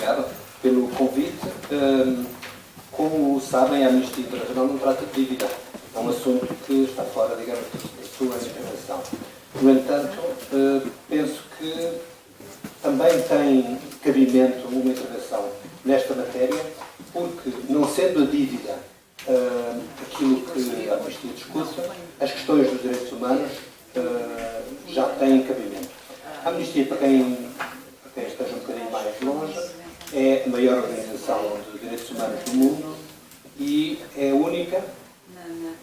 obrigado pelo convite. Como sabem, a Amnistia Internacional não trata de dívida. É um assunto que está fora, digamos, da sua intervenção. No entanto, penso que também tem cabimento uma intervenção nesta matéria, porque, não sendo a dívida aquilo que a Amnistia discute, as questões dos direitos humanos já têm cabimento. A Amnistia, para quem esteja um bocadinho mais longe, é a maior organização de direitos humanos do mundo e é a única,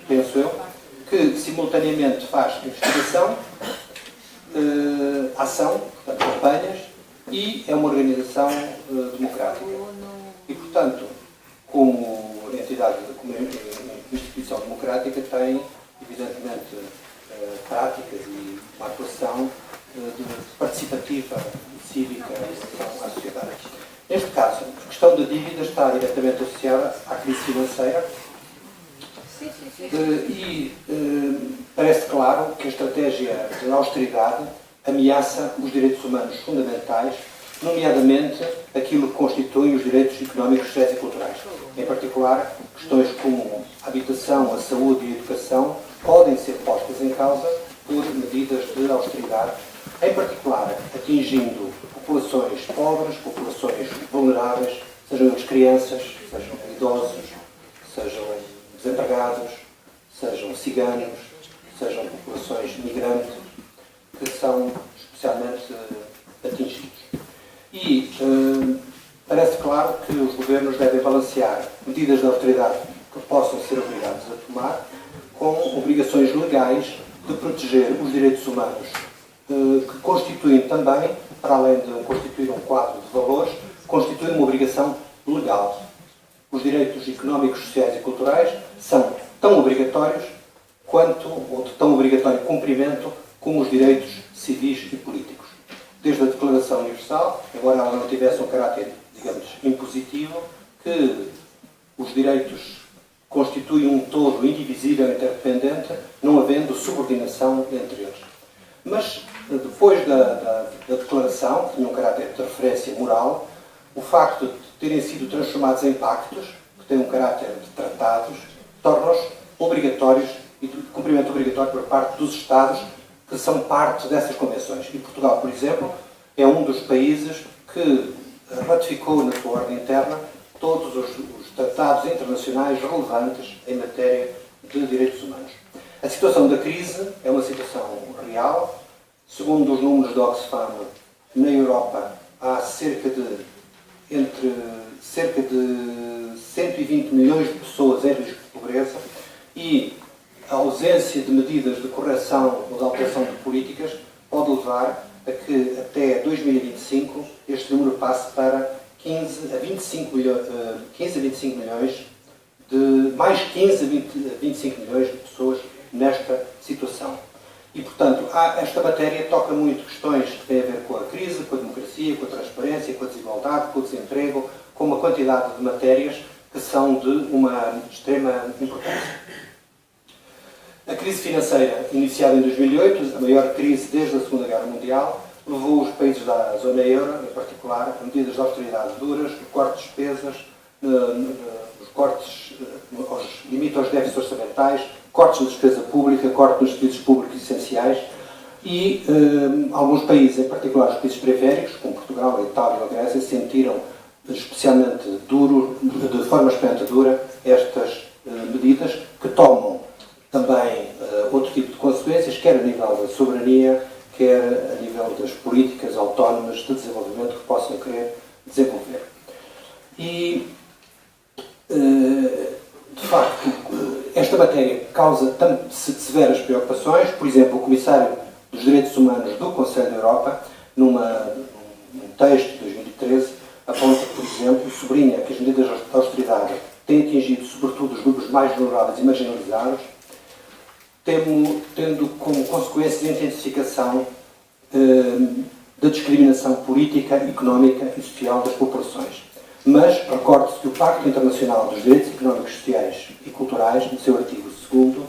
penso eu, que simultaneamente faz investigação, ação, portanto, campanhas, e é uma organização democrática. E, portanto, como entidade, como instituição democrática, tem, evidentemente, práticas e uma atuação participativa e cívica à sociedade. Neste caso, a questão da dívida está diretamente associada à crise financeira e parece claro que a estratégia de austeridade ameaça os direitos humanos fundamentais, nomeadamente aquilo que constitui os direitos económicos, sociais e culturais. Em particular, questões como a habitação, a saúde e a educação podem ser postas em causa por medidas de austeridade, em particular atingindo populações pobres, populações vulneráveis, sejam eles crianças, sejam idosos, sejam desempregados, sejam ciganos, sejam populações migrantes, que são especialmente atingidos. E parece claro que os governos devem balancear medidas de austeridade que possam ser obrigados a tomar com obrigações legais de proteger os direitos humanos, que constituem também, para além de constituir um quadro de valores, constituem uma obrigação legal. Os direitos económicos, sociais e culturais são tão obrigatórios quanto, ou de tão obrigatório cumprimento, como os direitos civis e políticos. Desde a Declaração Universal, embora ela não tivesse um caráter, digamos, impositivo, que os direitos constituem um todo indivisível e interdependente, não havendo subordinação entre eles. Mas, depois da Declaração, que tinha um caráter de referência moral, o facto de terem sido transformados em pactos, que têm um caráter de tratados, torna-os obrigatórios e de cumprimento obrigatório por parte dos Estados que são parte dessas convenções. E Portugal, por exemplo, é um dos países que ratificou na sua ordem interna todos os tratados internacionais relevantes em matéria de direitos humanos. A situação da crise é uma situação real. Segundo os números do Oxfam, na Europa há cerca de 120 milhões de pessoas em risco de pobreza e a ausência de medidas de correção ou de alteração de políticas pode levar a que até 2025 este número passe para 15 a 25 milhões mais 15 a 25 milhões de pessoas nesta situação. E, portanto, esta matéria toca muito questões que têm a ver com a crise, com a democracia, com a transparência, com a desigualdade, com o desemprego, com uma quantidade de matérias que são de uma extrema importância. A crise financeira, iniciada em 2008, a maior crise desde a Segunda Guerra Mundial, levou os países da zona euro, em particular, a medidas de austeridade duras, de corte de despesas, os cortes aos limites aos déficits orçamentais, cortes na despesa pública, cortes nos serviços públicos essenciais e alguns países, em particular os países periféricos, como Portugal, a Itália e a Grécia, sentiram especialmente de forma especialmente dura, estas medidas que tomam também outro tipo de consequências, quer a nível da soberania, quer a nível das políticas autónomas de desenvolvimento que possam querer desenvolver. E, de facto, esta matéria causa severas preocupações. Por exemplo, o Comissário dos Direitos Humanos do Conselho da Europa, num texto de 2013, aponta, por exemplo, sublinha que as medidas de austeridade têm atingido, sobretudo, os grupos mais vulneráveis e marginalizados, tendo como consequência a intensificação da discriminação política, económica e social das populações. Mas recorde-se que o Pacto Internacional dos Direitos Económicos, Sociais e Culturais, no seu artigo 2º,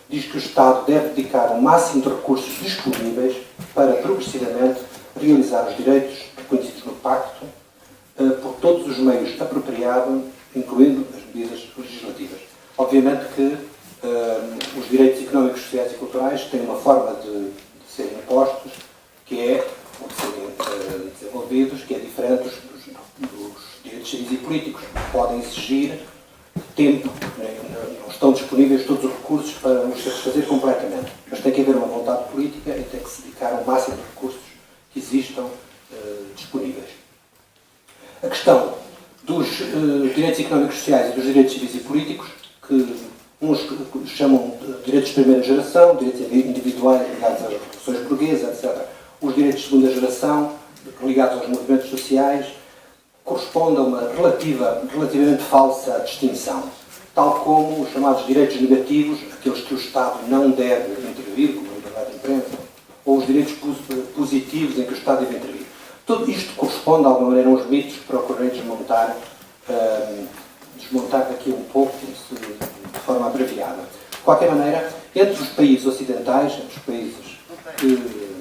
diz que o Estado deve dedicar o máximo de recursos disponíveis para progressivamente realizar os direitos reconhecidos no Pacto por todos os meios apropriados, incluindo as medidas legislativas. Obviamente que os direitos económicos, sociais e culturais têm uma forma de serem impostos, que é, ou de serem desenvolvidos, que é diferente dos direitos civis e políticos, que podem exigir tempo, não estão disponíveis todos os recursos para os satisfazer completamente. Mas tem que haver uma vontade política e tem que se dedicar ao máximo de recursos que existam disponíveis. A questão dos direitos económicos sociais e dos direitos civis e políticos, que uns chamam de direitos de primeira geração, direitos individuais ligados às revoluções burguesas, etc. Os direitos de segunda geração, ligados aos movimentos sociais, corresponde a uma relativamente falsa distinção, tal como os chamados direitos negativos, aqueles que o Estado não deve intervir, como a liberdade de imprensa, ou os direitos positivos em que o Estado deve intervir. Tudo isto corresponde, de alguma maneira, a uns mitos que procurei desmontar daqui um pouco, de forma abreviada. De qualquer maneira, entre os países ocidentais, entre os países que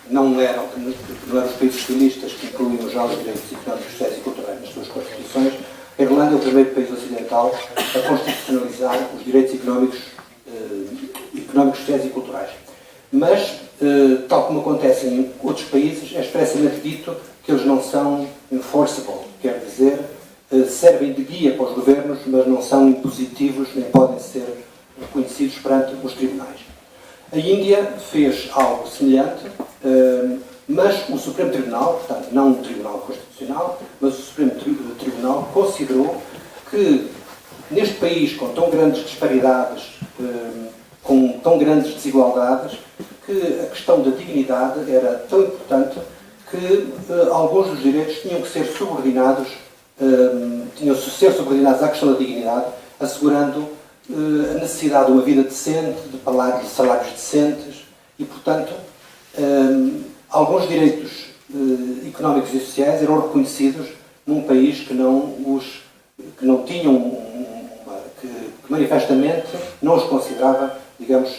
não eram os países socialistas que incluíam já os direitos económicos, sociais e culturais nas suas constituições, a Irlanda é o primeiro país ocidental a constitucionalizar os direitos económicos, sociais e culturais. Mas, tal como acontece em outros países, é expressamente dito que eles não são enforceable, quer dizer, servem de guia para os governos, mas não são impositivos nem podem ser reconhecidos perante os tribunais. A Índia fez algo semelhante, mas o Supremo Tribunal, portanto, não um Tribunal Constitucional, mas o Supremo Tribunal considerou que neste país com tão grandes disparidades, com tão grandes desigualdades, que a questão da dignidade era tão importante que alguns dos direitos tinham que ser subordinados, à questão da dignidade, assegurando a necessidade de uma vida decente, de salários decentes e, portanto, alguns direitos económicos e sociais eram reconhecidos num país que não tinham, que manifestamente não os considerava, digamos,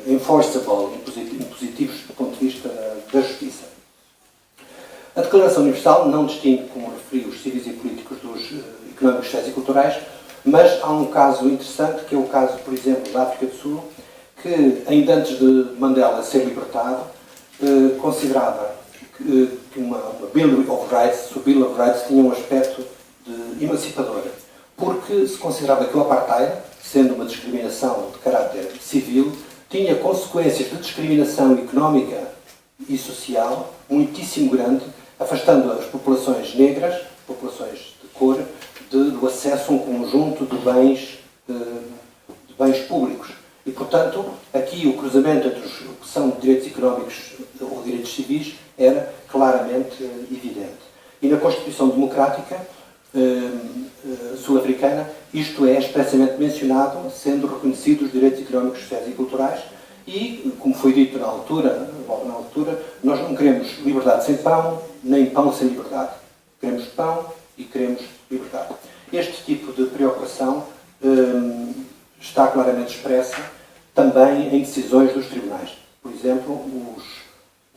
enforceable, impositivos do ponto de vista da justiça. A Declaração Universal não distingue, como referi, os civis e políticos dos económicos, sociais e culturais, mas há um caso interessante, que é o caso, por exemplo, da África do Sul, que ainda antes de Mandela ser libertado, considerava que uma Bill of Rights, o Bill of Rights tinha um aspecto de emancipador, porque se considerava que o apartheid, sendo uma discriminação de caráter civil, tinha consequências de discriminação económica e social muitíssimo grande, afastando as populações negras, populações de cor, do acesso a um conjunto de bens públicos. E, portanto, aqui o cruzamento entre os que são direitos económicos ou direitos civis era claramente evidente. E na Constituição Democrática sul-africana, isto é expressamente mencionado, sendo reconhecidos os direitos económicos, sociais e culturais, e, como foi dito logo na altura, nós não queremos liberdade sem pão, nem pão sem liberdade. Queremos pão e queremos liberdade. Este tipo de preocupação está claramente expressa também em decisões dos tribunais. Por exemplo,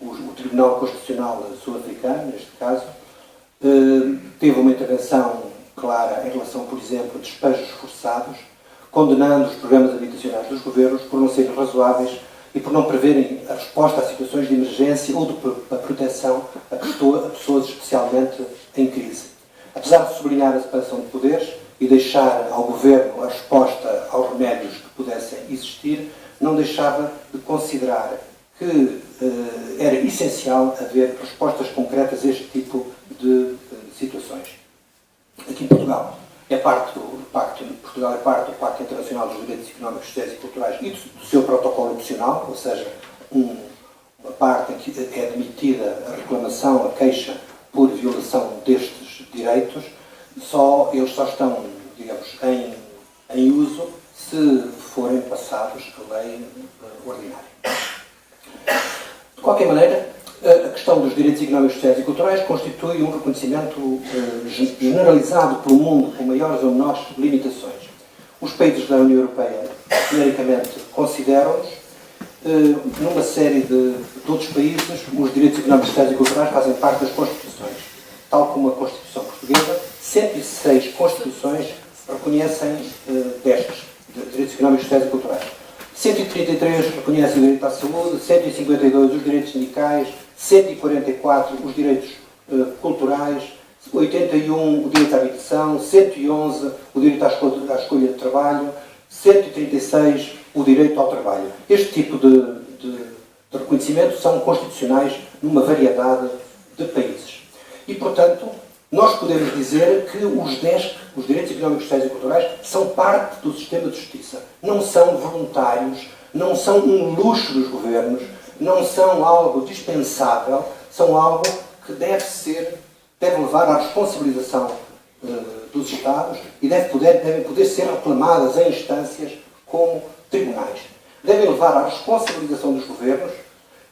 o Tribunal Constitucional sul-africano, neste caso, teve uma intervenção clara em relação, por exemplo, a despejos forçados, condenando os programas habitacionais dos governos por não serem razoáveis e por não preverem a resposta a situações de emergência ou a proteção a pessoas especialmente em crise. Apesar de sublinhar a separação de poderes e deixar ao governo a resposta aos remédios que pudessem existir, não deixava de considerar que era essencial haver respostas concretas a este tipo de situações. Aqui em Portugal é parte do Pacto Internacional dos Direitos Económicos, Sociais e Culturais e do seu protocolo opcional, ou seja, uma parte em que é admitida a reclamação, a queixa por violação destes direitos, eles só estão, digamos, em uso se forem passados a lei ordinária. De qualquer maneira, a questão dos direitos económicos, sociais e culturais constitui um reconhecimento generalizado pelo mundo, com maiores ou menores limitações. Os países da União Europeia, genericamente, consideram-nos. Numa série de outros países, os direitos económicos, sociais e culturais fazem parte das Constituições. tal como a Constituição Portuguesa, 106 Constituições reconhecem destes, direitos económicos, sociais e culturais. 133 reconhecem o direito à saúde, 152 os direitos sindicais, 144 os direitos culturais, 81 o direito à habitação, 111 o direito à escolha de trabalho, 136 o direito ao trabalho. Este tipo de reconhecimentos são constitucionais numa variedade de países. E, portanto, nós podemos dizer que os DESC, os direitos económicos, sociais e culturais, são parte do sistema de justiça. Não são voluntários, não são um luxo dos governos, não são algo dispensável, são algo que deve levar à responsabilização dos Estados e devem poder ser reclamadas em instâncias como tribunais. Devem levar à responsabilização dos governos,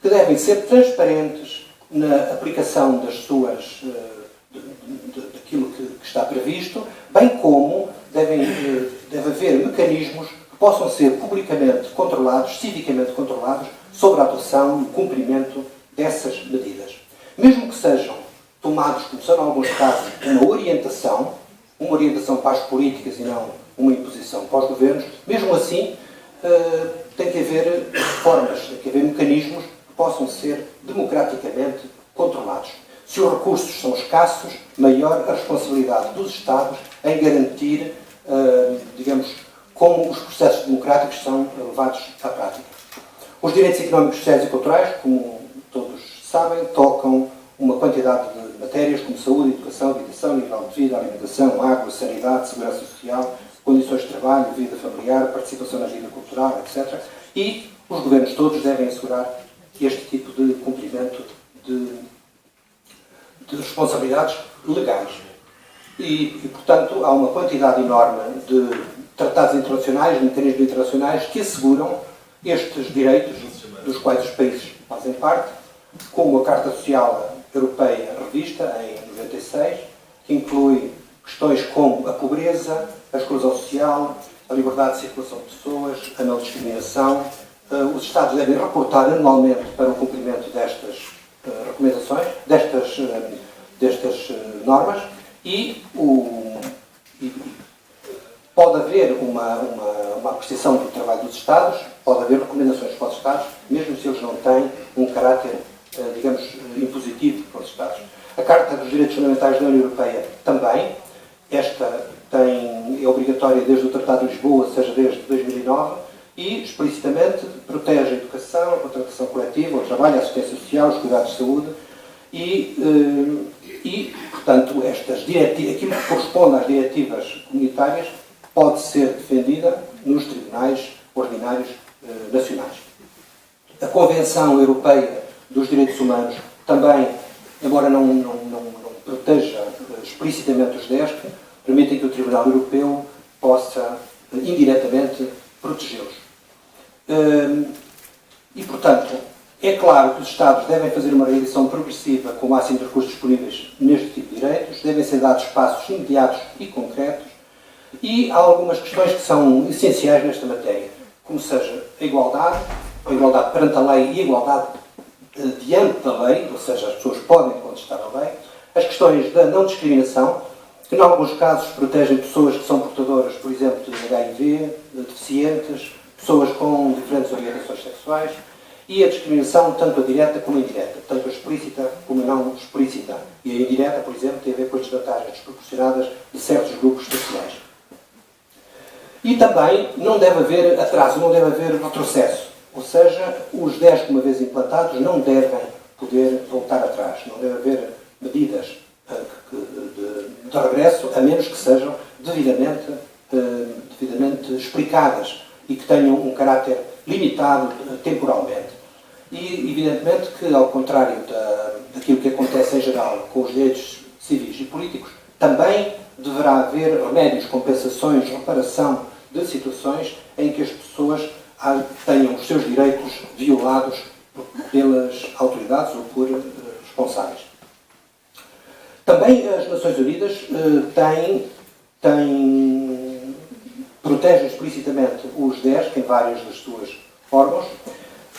que devem ser transparentes na aplicação das suas daquilo que está previsto, bem como deve haver mecanismos que possam ser publicamente controlados, civicamente controlados, sobre a adoção e o cumprimento dessas medidas. Mesmo que sejam tomados, como são em alguns casos, uma orientação para as políticas e não uma imposição para os governos, mesmo assim tem que haver formas, tem que haver mecanismos que possam ser democraticamente controlados. Se os recursos são escassos, maior a responsabilidade dos Estados em garantir, digamos, como os processos democráticos são levados à prática. Os direitos económicos, sociais e culturais, como todos sabem, tocam uma quantidade de matérias como saúde, educação, habitação, nível de vida, alimentação, água, sanidade, segurança social, condições de trabalho, vida familiar, participação na vida cultural, etc. E os governos todos devem assegurar este tipo de cumprimento de responsabilidades legais. E, portanto, há uma quantidade enorme de tratados internacionais, mecanismos internacionais que asseguram estes direitos, dos quais os países fazem parte, como a Carta Social Europeia revista, em 96, que inclui questões como a pobreza, a exclusão social, a liberdade de circulação de pessoas, a não discriminação. Os Estados devem reportar anualmente para o cumprimento destas recomendações, destas normas, e pode haver uma apreciação do trabalho dos Estados, pode haver recomendações para os Estados, mesmo se eles não têm um caráter, digamos, impositivo para os Estados. A Carta dos Direitos Fundamentais da União Europeia também. Esta é obrigatória desde o Tratado de Lisboa, ou seja, desde 2009, e explicitamente protege a educação, a contratação coletiva, o trabalho, a assistência social, os cuidados de saúde e portanto, aquilo que corresponde às diretivas comunitárias pode ser defendida nos tribunais ordinários nacionais. A Convenção Europeia dos Direitos Humanos também, embora não proteja explicitamente os DESC, permitem que o Tribunal Europeu possa indiretamente protegê-los. E, portanto, é claro que os Estados devem fazer uma realização progressiva com o máximo de recursos disponíveis neste tipo de direitos, devem ser dados passos imediatos e concretos, e há algumas questões que são essenciais nesta matéria, como seja a igualdade perante a lei e a igualdade diante da lei, ou seja, as pessoas podem contestar a lei, as questões da não discriminação, que em alguns casos protegem pessoas que são portadoras, por exemplo, de HIV, de deficientes, pessoas com diferentes orientações sexuais, e a discriminação tanto a direta como a indireta, tanto a explícita como a não explícita. E a indireta, por exemplo, tem a ver com as desvantagens desproporcionadas de certos grupos sociais. E também não deve haver atraso, não deve haver retrocesso. Ou seja, os 10, uma vez implantados, não devem poder voltar atrás. Não deve haver medidas de regresso, a menos que sejam devidamente explicadas e que tenham um caráter limitado temporalmente. E, evidentemente, que, ao contrário daquilo que acontece em geral com os direitos civis e políticos, também deverá haver remédios, compensações, reparação de situações em que as pessoas tenham os seus direitos violados pelas autoridades ou por responsáveis. Também as Nações Unidas protegem explicitamente os 10, em várias das suas órgãos,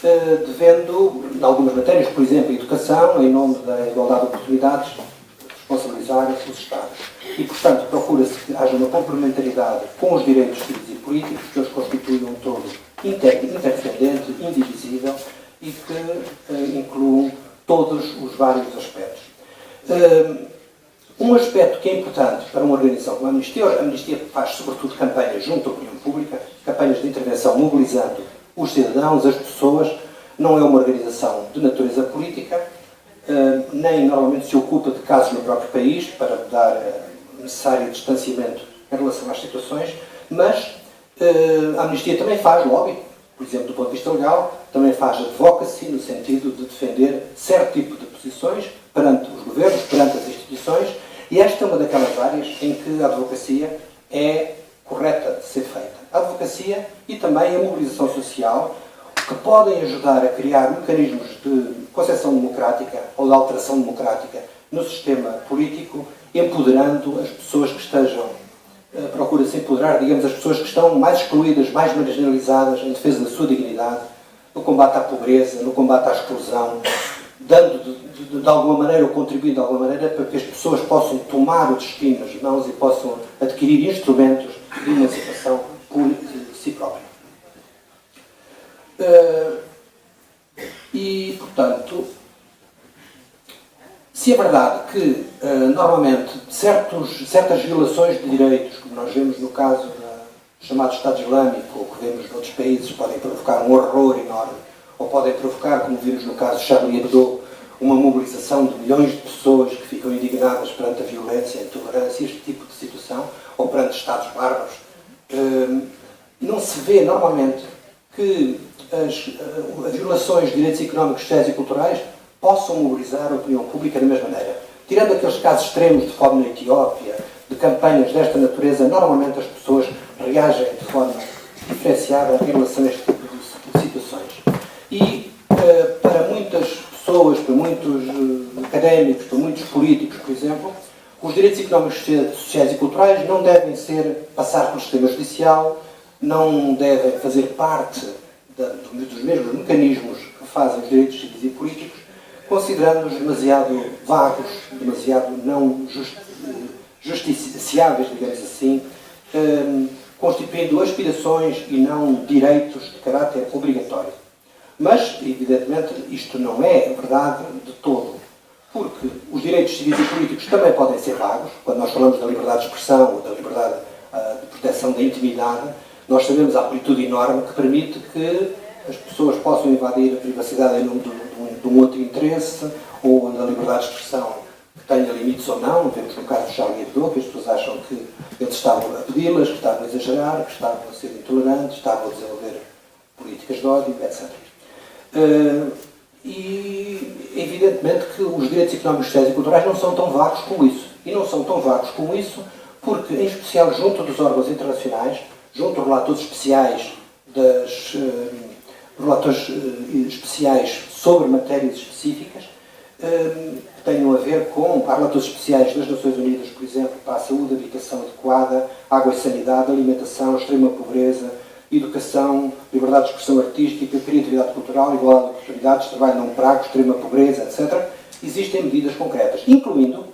devendo, em algumas matérias, por exemplo, a educação, em nome da igualdade de oportunidades, responsabilizar os Estados. E, portanto, procura-se que haja uma complementaridade com os direitos civis e políticos, que eles constituem um todo interdependente, indivisível e que incluam todos os vários aspectos. Um aspecto que é importante para uma organização como a Amnistia faz sobretudo campanhas junto à opinião pública, campanhas de intervenção mobilizando os cidadãos, as pessoas. Não é uma organização de natureza política, nem normalmente se ocupa de casos no próprio país para dar necessário distanciamento em relação às situações, mas a Amnistia também faz lobby, por exemplo, do ponto de vista legal, também faz advocacy no sentido de defender certo tipo de posições perante os governos, perante as instituições, e esta é uma daquelas áreas em que a advocacia é correta de ser feita. A advocacia e também a mobilização social, que podem ajudar a criar mecanismos de concessão democrática ou de alteração democrática no sistema político, empoderando as pessoas que estejam, procura-se empoderar, digamos, as pessoas que estão mais excluídas, mais marginalizadas, em defesa da sua dignidade, no combate à pobreza, no combate à exclusão, dando de alguma maneira ou contribuindo de alguma maneira para que as pessoas possam tomar o destino nas mãos e possam adquirir instrumentos de emancipação por si próprios. E, portanto, se é verdade que, normalmente, certas violações de direitos, como nós vemos no caso do chamado Estado Islâmico, ou que vemos noutros países, podem provocar um horror enorme, ou podem provocar, como vimos no caso de Charlie Hebdo, uma mobilização de milhões de pessoas que ficam indignadas perante a violência, a intolerância, este tipo de situação, ou perante Estados bárbaros. Não se vê, normalmente, que as violações de direitos económicos, sociais e culturais possam mobilizar a opinião pública da mesma maneira. Tirando aqueles casos extremos de fome na Etiópia, de campanhas desta natureza, normalmente as pessoas reagem de forma diferenciada em relação a este tipo de situações. E para muitas pessoas, para muitos académicos, para muitos políticos, por exemplo, os direitos económicos, sociais e culturais não devem passar pelo sistema judicial, não devem fazer parte dos mesmos mecanismos que fazem os direitos civis e políticos, considerando-os demasiado vagos, demasiado não justiciáveis, digamos assim, constituindo aspirações e não direitos de caráter obrigatório. Mas, evidentemente, isto não é verdade de todo, porque os direitos civis e políticos também podem ser vagos. Quando nós falamos da liberdade de expressão ou da liberdade de proteção da intimidade, nós sabemos a amplitude enorme que permite que as pessoas possam invadir a privacidade em nome de um outro interesse, ou da liberdade de expressão que tenha limites ou não. Vemos no caso de Charlie Hebdo, que as pessoas acham que eles estavam a pedi-las, que estavam a exagerar, que estavam a ser intolerantes, estavam a desenvolver políticas de ódio, etc. E, evidentemente, que os direitos económicos, sociais e culturais não são tão vagos como isso. E não são tão vagos como isso porque, em especial, junto dos órgãos internacionais, junto aos relatores especiais sobre matérias específicas, que tenham a ver com relatores especiais das Nações Unidas, por exemplo, para a saúde, habitação adequada, água e sanidade, alimentação, extrema pobreza, educação, liberdade de expressão artística, criatividade cultural, igualdade de oportunidades, trabalho não pago, extrema pobreza, etc. Existem medidas concretas, incluindo,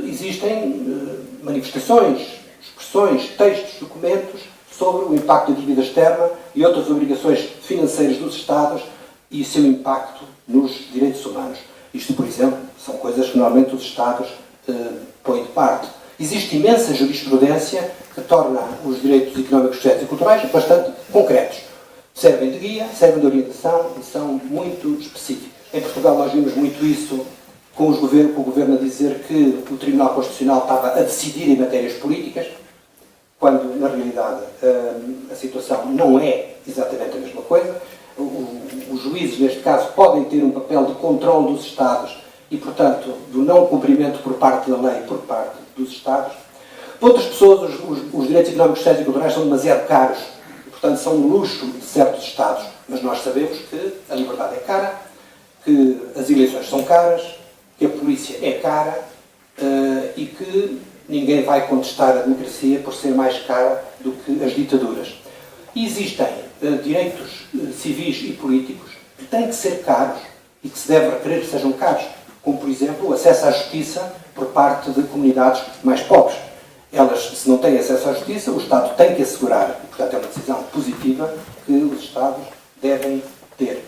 existem manifestações, expressões, textos, documentos sobre o impacto da dívida externa e outras obrigações financeiras dos Estados e o seu impacto nos direitos humanos. Isto, por exemplo, são coisas que normalmente os Estados põem de parte. Existe imensa jurisprudência que torna os direitos económicos, sociais e culturais bastante concretos. Servem de guia, servem de orientação e são muito específicos. Em Portugal nós vimos muito isso com o governo a dizer que o Tribunal Constitucional estava a decidir em matérias políticas, quando, na realidade, a situação não é exatamente a mesma coisa. Os juízes, neste caso, podem ter um papel de controle dos Estados e, portanto, do não cumprimento por parte da lei por parte dos Estados. Para outras pessoas, os direitos económicos, sociais e culturais são demasiado caros e, portanto, são um luxo de certos Estados. Mas nós sabemos que a liberdade é cara, que as eleições são caras, que a polícia é cara e que ninguém vai contestar a democracia por ser mais cara do que as ditaduras. E existem direitos civis e políticos que têm que ser caros e que se deve requerer que sejam caros. como, por exemplo, o acesso à justiça por parte de comunidades mais pobres. Elas, se não têm acesso à justiça, o Estado tem que assegurar. E, portanto, é uma decisão positiva que os Estados devem ter.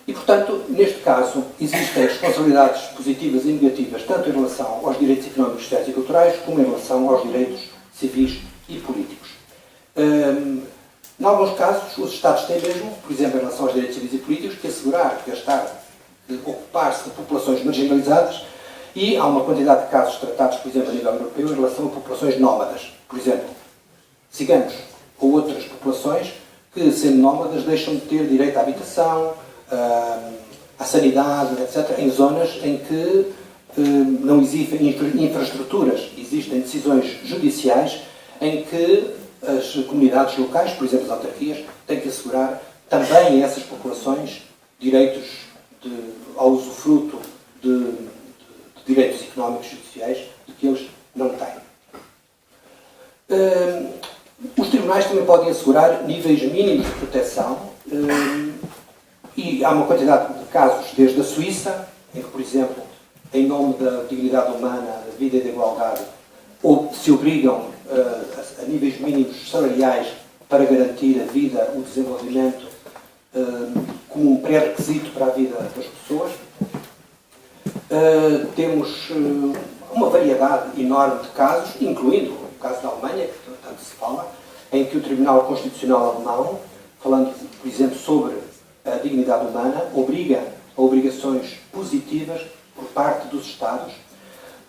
E, portanto, neste caso, existem responsabilidades positivas e negativas, tanto em relação aos direitos económicos, sociais e culturais, como em relação aos direitos civis e políticos. Em alguns casos, os Estados têm mesmo, por exemplo, em relação aos direitos civis e políticos, que assegurar, gastar, ocupar-se de populações marginalizadas, e há uma quantidade de casos tratados, por exemplo, a nível europeu, em relação a populações nómadas. Por exemplo, ciganos ou outras populações que, sendo nómadas, deixam de ter direito à habitação, à sanidade, etc., em zonas em que não existem infraestruturas. Existem decisões judiciais em que as comunidades locais, por exemplo, as autarquias, têm que assegurar também a essas populações direitos ao usufruto de direitos económicos e sociais de que eles não têm. Os tribunais também podem assegurar níveis mínimos de proteção e há uma quantidade de casos, desde a Suíça, em que, por exemplo, em nome da dignidade humana, da vida e da igualdade, se obrigam a níveis mínimos salariais para garantir a vida, o desenvolvimento como um pré-requisito para a vida das pessoas. Temos uma variedade enorme de casos, incluindo o caso da Alemanha, que tanto se fala, em que o Tribunal Constitucional Alemão, falando, por exemplo, sobre a dignidade humana, obriga a obrigações positivas por parte dos Estados,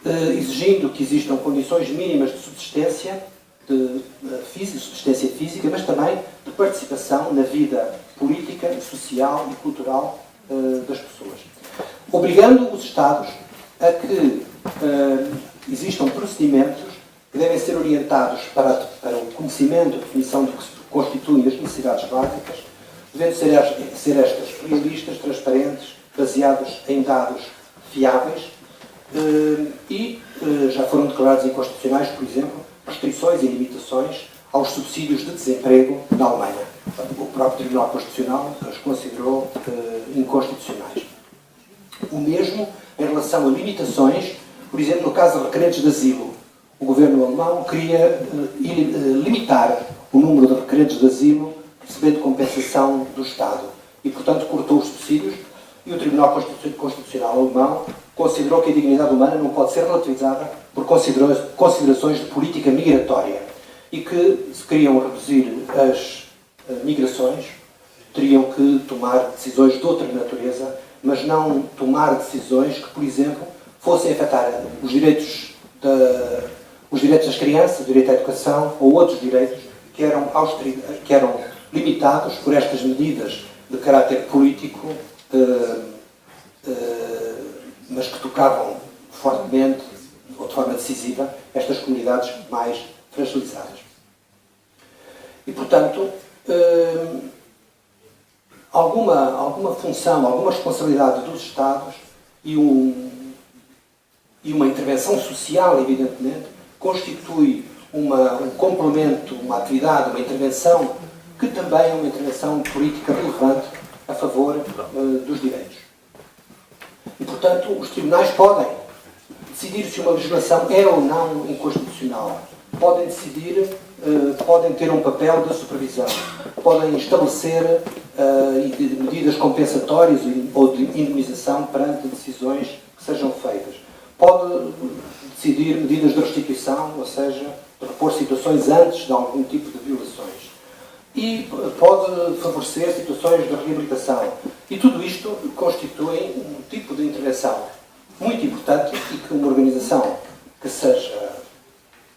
exigindo que existam condições mínimas de subsistência, subsistência física, mas também de participação na vida política, social e cultural das pessoas. Obrigando os Estados a que existam procedimentos que devem ser orientados para o conhecimento, a definição do que constituem as necessidades básicas, devendo ser estas realistas, transparentes, baseados em dados fiáveis e já foram declarados inconstitucionais, por exemplo, restrições e limitações aos subsídios de desemprego na Alemanha. O próprio Tribunal Constitucional os considerou inconstitucionais. O mesmo em relação a limitações, por exemplo, no caso de requerentes de asilo. O governo alemão queria limitar o número de requerentes de asilo recebendo compensação do Estado e, portanto, cortou os subsídios e o Tribunal Constitucional alemão considerou que a dignidade humana não pode ser relativizada por considerações de política migratória e que, se queriam reduzir as migrações, teriam que tomar decisões de outra natureza, mas não tomar decisões que, por exemplo, fossem afetar os direitos das crianças, o direito à educação ou outros direitos que eram limitados por estas medidas de caráter político, mas que tocavam fortemente ou de forma decisiva estas comunidades mais fragilizadas. E, portanto, alguma função, alguma responsabilidade dos Estados e uma intervenção social, evidentemente, constitui um complemento, uma atividade, uma intervenção que também é uma intervenção política relevante a favor dos direitos. E, portanto, os tribunais podem decidir se uma legislação é ou não inconstitucional. Podem decidir, podem ter um papel de supervisão, podem estabelecer medidas compensatórias ou de indemnização perante decisões que sejam feitas. Pode decidir medidas de restituição, ou seja, de repor situações antes de algum tipo de violações. E pode favorecer situações de reabilitação. E tudo isto constitui um tipo de intervenção muito importante e que uma organização que seja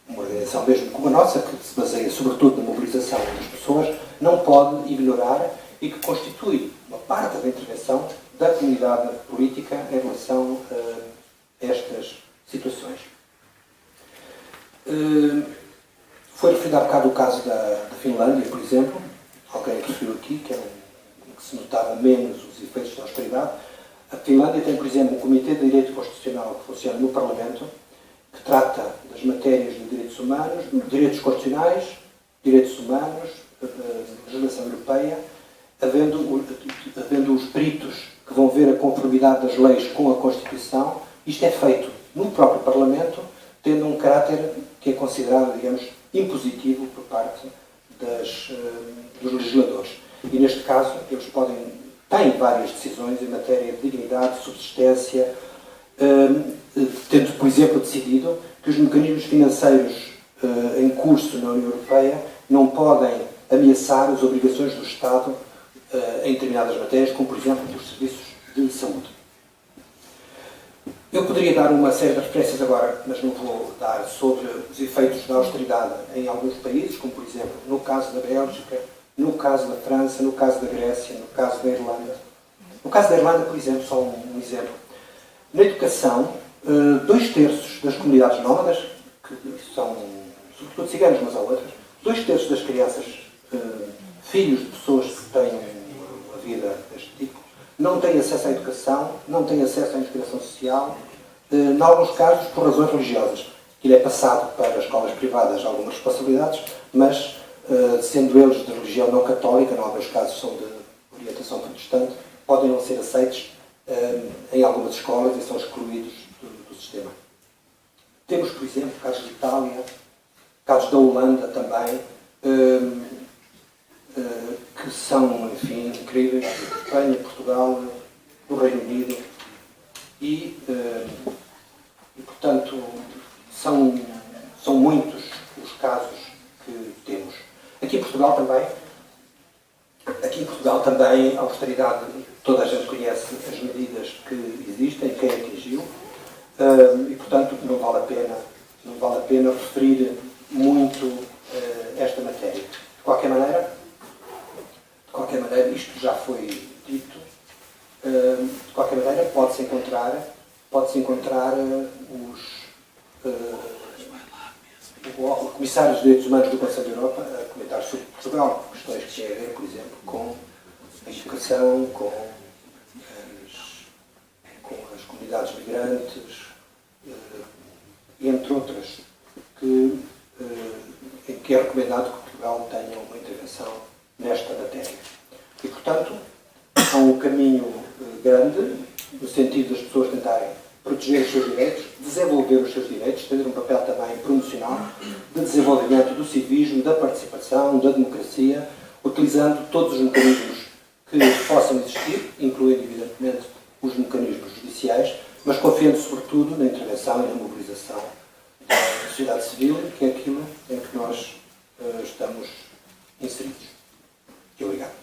uma organização mesmo como a nossa, que se baseia sobretudo na mobilização das pessoas, não pode ignorar e que constitui uma parte da intervenção da comunidade política em relação a estas situações. Foi referido há bocado o caso da Finlândia, por exemplo, alguém referiu aqui, que se notava menos os efeitos da austeridade. A Finlândia tem, por exemplo, um Comitê de Direito Constitucional que funciona no Parlamento, que trata das matérias de direitos humanos, direitos constitucionais, direitos humanos, legislação europeia, havendo os peritos que vão ver a conformidade das leis com a Constituição. Isto é feito no próprio Parlamento, tendo um caráter que é considerado, digamos, impositivo por parte dos legisladores. E neste caso, eles têm várias decisões em matéria de dignidade, subsistência, tendo, por exemplo, decidido que os mecanismos financeiros em curso na União Europeia não podem ameaçar as obrigações do Estado em determinadas matérias, como, por exemplo, os serviços de saúde. Eu poderia dar uma série de referências agora, mas não vou dar, sobre os efeitos da austeridade em alguns países, como, por exemplo, no caso da Bélgica, no caso da França, no caso da Grécia, no caso da Irlanda. No caso da Irlanda, por exemplo, só um exemplo. Na educação, 2/3 das comunidades nómadas, que são sobretudo ciganos, mas há outras, 2/3 das crianças, filhos de pessoas que têm uma vida deste tipo, não têm acesso à educação, não têm acesso à integração social, em alguns casos por razões religiosas. Ele é passado para escolas privadas algumas responsabilidades, mas sendo eles de religião não católica, em alguns casos são de orientação protestante, podem não ser aceitos em algumas escolas e são excluídos do sistema. Temos, por exemplo, casos de Itália, casos da Holanda também, que são, enfim, incríveis, Espanha, Portugal, do Reino Unido, e portanto, são muitos os casos que temos. Aqui em Portugal também, a austeridade, toda a gente conhece as medidas que existem, quem atingiu, e portanto não vale a pena referir muito esta matéria. De qualquer maneira, isto já foi dito, de qualquer maneira pode-se encontrar o Comissário dos Direitos Humanos do Conselho da Europa a comentar sobre Portugal, questões que têm a ver, por exemplo, com a educação, com as comunidades migrantes, entre outras, em que é recomendado que Portugal tenha uma intervenção nesta matéria. E, portanto, há um caminho grande, no sentido das pessoas tentarem proteger os seus direitos, desenvolver os seus direitos, ter um papel também promocional de desenvolvimento do civismo, da participação, da democracia, utilizando todos os mecanismos que possam existir, incluindo, evidentemente, os mecanismos judiciais, mas confiando sobretudo na intervenção e na mobilização da sociedade civil, que é aquilo em que nós estamos inseridos. E obrigado.